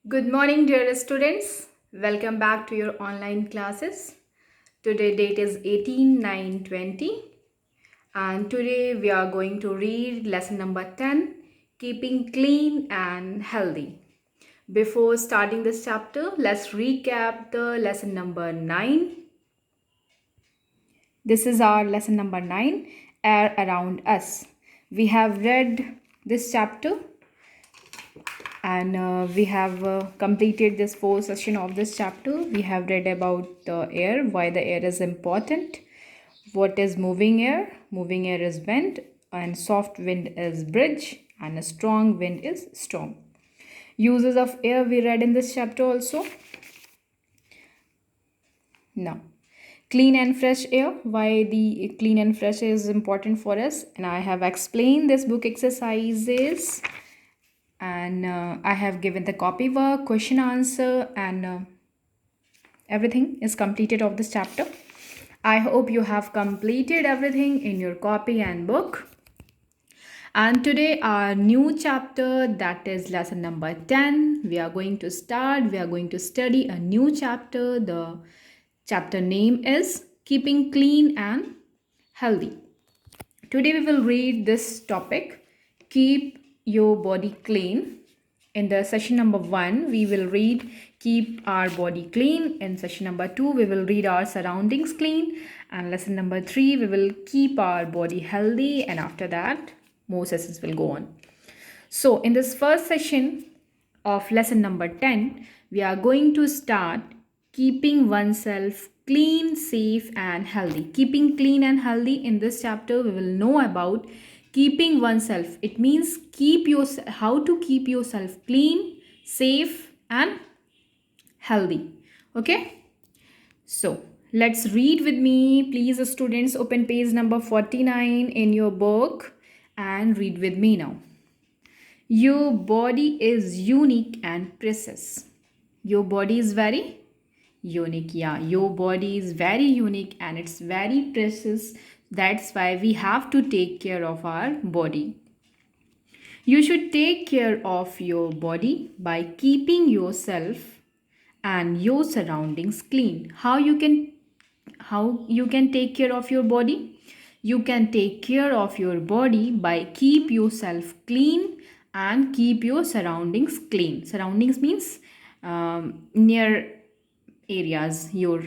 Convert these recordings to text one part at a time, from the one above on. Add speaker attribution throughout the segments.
Speaker 1: Good morning, dear students. Welcome back to your online classes. Today date is 18/9/20, and today we are going to read lesson number 10, Keeping Clean and Healthy. Before starting this chapter, let's recap the lesson number 9. This is our lesson number 9, Air Around Us. We have read this chapter and we have completed this four session of this chapter. We have read about the air, why the air is important, what is moving air is wind, and soft wind is bridge, and a strong wind is storm. Uses of air we read in this chapter also. Now, clean and fresh air, why the clean and fresh air is important for us, and I have explained this book exercises, and I have given the copy work, question answer, and everything is completed of this chapter. I hope you have completed everything in your copy and book. And today our new chapter, that is lesson number 10. We are going to study a new chapter. The chapter name is Keeping Clean and Healthy. Today we will read this topic, Keep Your Body Clean. In the session number 1, we will read Keep Our Body Clean. In session number 2, we will read Our Surroundings Clean. And lesson number 3, we will Keep Our Body Healthy. And after that, more sessions will go on. So in this first session of lesson number 10, we are going to start keeping oneself clean, safe and healthy. Keeping clean and healthy, in this chapter we will know about keeping oneself. It means how to keep yourself clean, safe and healthy. Okay, so let's read with me. Please, students, open page number 49 in your book and read with me now. Your body is unique and precious. Your body is very unique. Yeah, your body is very unique and it's very precious. That's why we have to take care of our body. You should take care of your body by keeping yourself and your surroundings clean. How you can take care of your body? You can take care of your body by keep yourself clean and keep your surroundings clean. Surroundings means near areas, your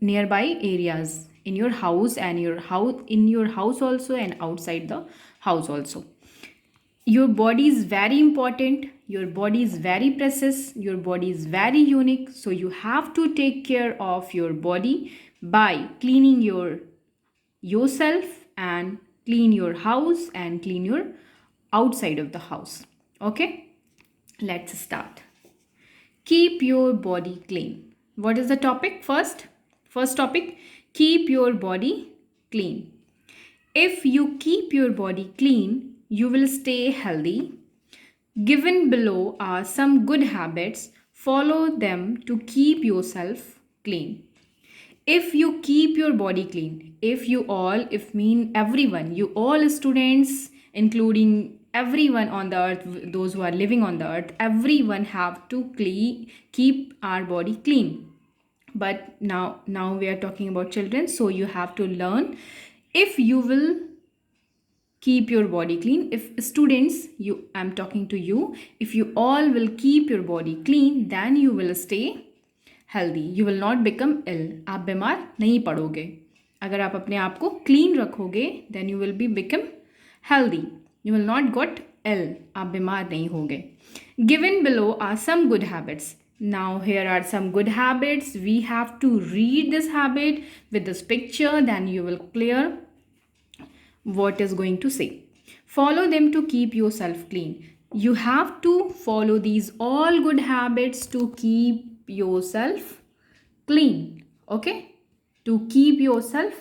Speaker 1: nearby areas in your house and in your house also and outside the house also. Your body is very important, your body is very precious, your body is very unique, so you have to take care of your body by cleaning yourself and clean your house and clean your outside of the house. Okay, let's start. Keep your body clean. What is the topic? First topic, keep your body clean. If you keep your body clean, you will stay healthy. Given below are some good habits. Follow them to keep yourself clean. If you keep your body clean, if mean everyone, you all students, including everyone on the earth, those who are living on the earth, everyone have to keep our body clean. But now we are talking about children, so you have to learn. If you will keep your body clean, if students, I'm talking to you, if you all will keep your body clean, then you will stay healthy. You will not become ill. आप बीमार नहीं पड़ोगे. अगर आप अपने आप को clean रखोगे then you will be become healthy. You will not got ill. आप बीमार नहीं होगे. Given below are some good habits. Now here are some good habits. We have to read this habit with this picture, then you will clear what is going to say. Follow them to keep yourself clean. You have to follow these all good habits to keep yourself clean. Okay, to keep yourself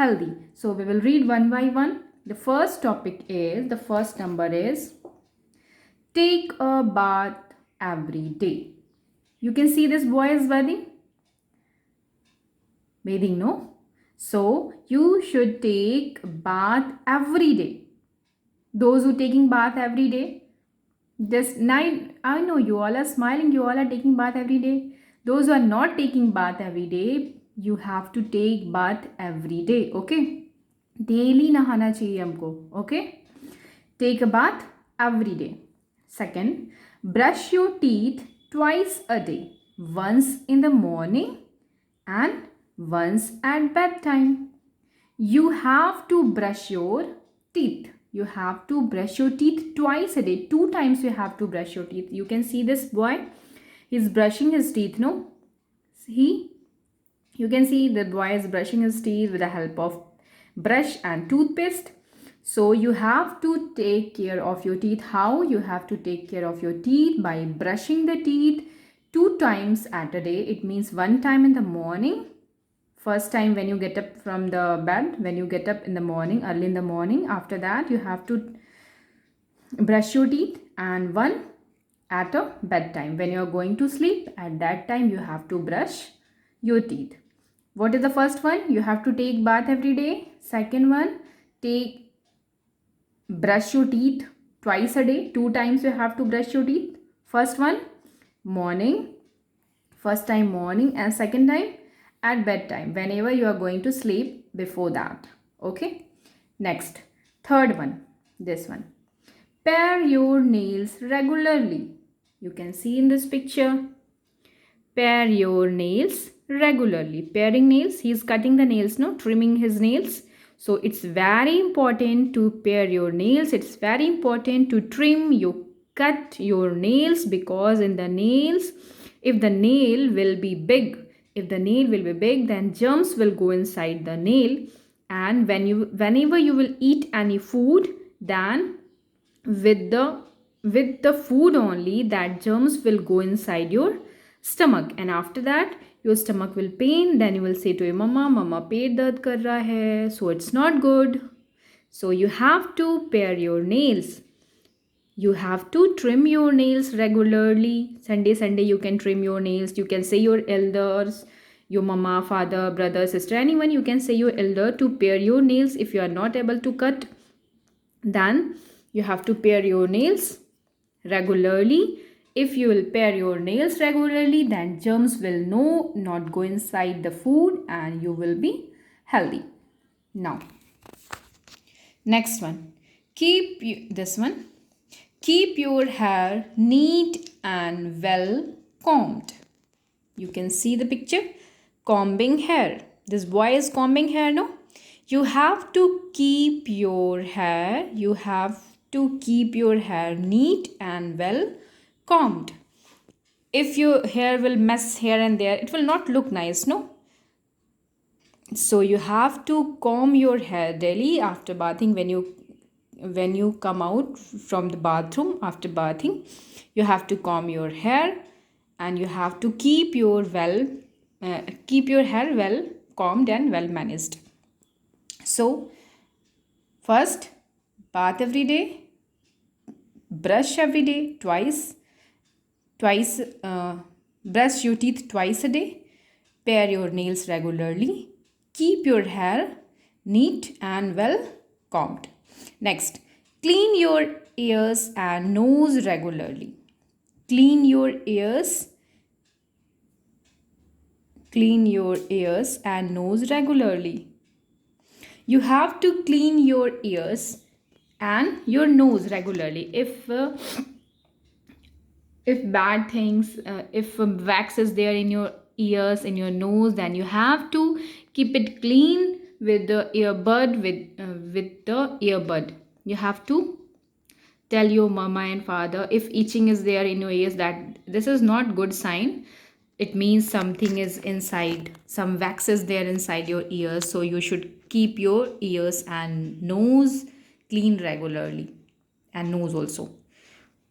Speaker 1: healthy. So we will read one by one. The first number is take a bath every day. You can see this boy is bathing, no? So you should take bath every day. Those who taking bath every day, This night, I know you all are smiling, you all are taking bath every day. Those who are not taking bath every day, you have to take bath every day, okay? Daily नहाना चाहिए हमको, okay? Take a bath every day. Second, brush your teeth twice a day. Once in the morning and once at bedtime. You have to brush your teeth. You have to brush your teeth twice a day. 2 times you have to brush your teeth. You can see this boy. He's brushing his teeth, no? You can see the boy is brushing his teeth with the help of brush and toothpaste. So you have to take care of your teeth. How? You have to take care of your teeth by brushing the teeth 2 times at a day. It means 1 time in the morning. First time when you get up from the bed, when you get up in the morning, early in the morning. After that, you have to brush your teeth, and one at a bedtime. When you are going to sleep, at that time you have to brush your teeth. What is the first one? You have to take bath every day. Second one, brush your teeth twice a day. 2 times you have to brush your teeth. First one, morning. First time morning, and second time at bedtime, whenever you are going to sleep before that. Okay. Next, third one, this one. Pare your nails regularly. You can see in this picture. Pare your nails regularly. Paring nails, he is cutting the nails, no, trimming his nails. So it's very important to pare your nails. It's very important to trim, you cut your nails, because in the nails, if the nail will be big, then germs will go inside the nail, and whenever you will eat any food, then with the food only, that germs will go inside your stomach, and after that your stomach will pain. Then you will say to your mama पेट दर्द कर रहा है. So it's not good. So you have to pare your nails. You have to trim your nails regularly. Sunday you can trim your nails. You can say your elders, your mama, father, brother, sister, anyone, you can say your elder to pare your nails. If you are not able to cut, then you have to pare your nails regularly. If you will pare your nails regularly, then germs will not go inside the food, and you will be healthy. Now, next one, keep your hair neat and well combed. You can see the picture, combing hair. This boy is combing hair, no? You have to keep your hair neat and well combed. If your hair will mess here and there, it will not look nice, no? So you have to comb your hair daily after bathing. When you come out from the bathroom after bathing, you have to comb your hair, and you have to keep your hair well combed and well managed. So first, bath every day, brush every day brush your teeth twice a day, pare your nails regularly, keep your hair neat and well combed. Next, clean your ears and nose regularly. Clean your ears and nose regularly. You have to clean your ears and your nose regularly. If bad things, if wax is there in your ears, in your nose, then you have to keep it clean with the earbud. With the earbud, you have to tell your mama and father. If itching is there in your ears, that this is not good sign. It means something is inside, some wax is there inside your ears. So you should keep your ears and nose clean regularly, and nose also.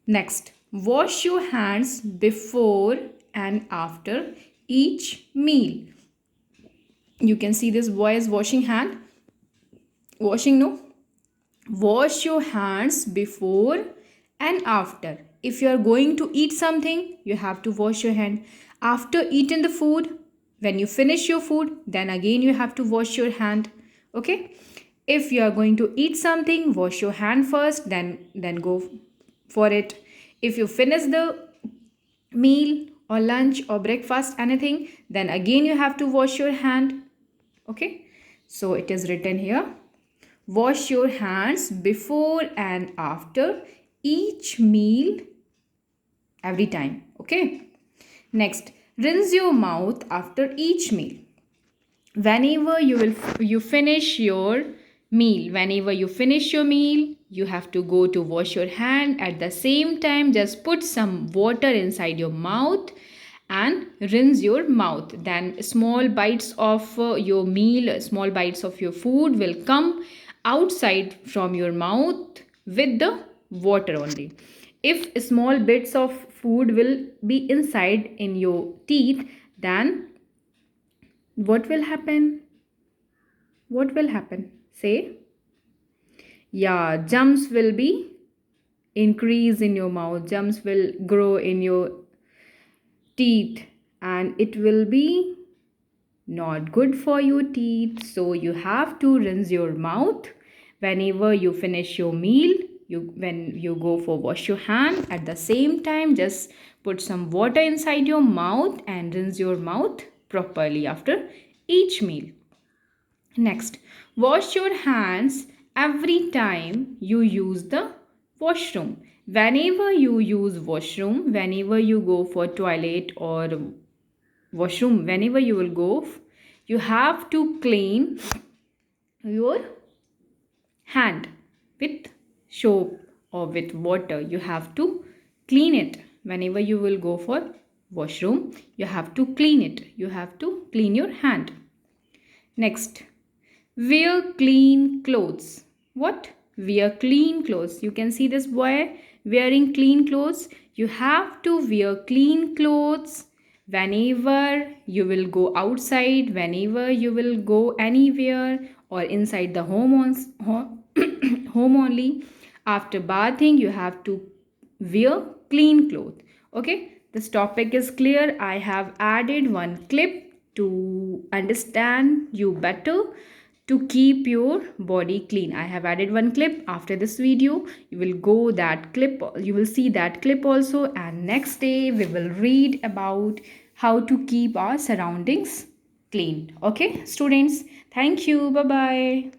Speaker 1: Next, wash your hands before and after each meal. You can see this boy is washing wash your hands before and after. If you are going to eat something, you have to wash your hand. After eating the food, when you finish your food, then again you have to wash your hand. Okay? If you are going to eat something, wash your hand first, then go for it. If you finish the meal or lunch or breakfast, anything, then again you have to wash your hand. Okay, so it is written here, wash your hands before and after each meal every time. Okay, next, rinse your mouth after each meal. Whenever you finish your meal, whenever you finish your meal, you have to go to wash your hand. At the same time, just put some water inside your mouth and rinse your mouth. Then small bites of your meal, small bites of your food will come outside from your mouth with the water only. If small bits of food will be inside in your teeth, then what will happen? What will happen? Say, yeah, germs will be increase in your mouth, germs will grow in your teeth, and it will be not good for your teeth. So you have to rinse your mouth whenever you finish your meal. When you go for wash your hand, at the same time just put some water inside your mouth and rinse your mouth properly after each meal. Next, wash your hands every time you use the washroom. Whenever you use washroom, whenever you go for toilet or washroom, whenever you will go, you have to clean your hand with soap or with water. You have to clean it. Whenever you will go for washroom, you have to clean it. You have to clean your hand. Next, wear clean clothes. What? Wear clean clothes. You can see this boy wearing clean clothes. You have to wear clean clothes whenever you will go outside, whenever you will go anywhere, or inside the home only. After bathing, you have to wear clean clothes. Okay, this topic is clear. I have added one clip to understand you better, to keep your body clean. I have added one clip. After this video, you will go that clip, you will see that clip also, and next day we will read about how to keep our surroundings clean. Okay students, thank you, bye bye.